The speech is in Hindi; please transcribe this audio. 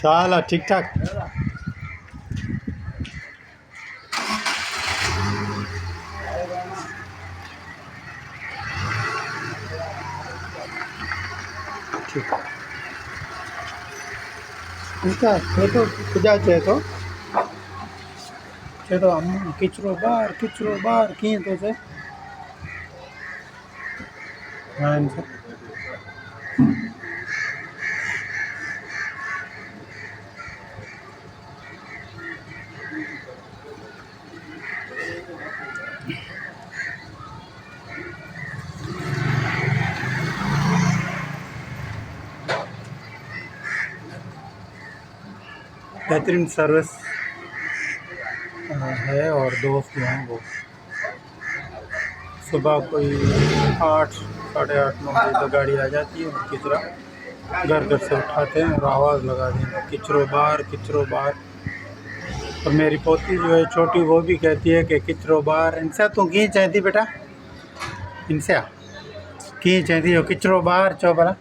चाल ठीक ठाक। ठीक ఇంకా చేతో పూజా చేతో అమ్మ కిచ్रो బార్ कीअं थो चए हाणे बेहतरीन सर्विस है और दोस्त जो हैं वो सुबह कोई 8 साढ़े 8 9 बजे तक गाड़ी आ जाती है और किचरा घर घर से उठाते हैं और आवाज़ लगा देंगे किचरो बार। और मेरी पोती जो है छोटी वो भी कहती है कि किचरो बार। इनसे तू कीअं चएं थी बेटा इनसे कीअं चएं थी जो किचरो बार चओ भला।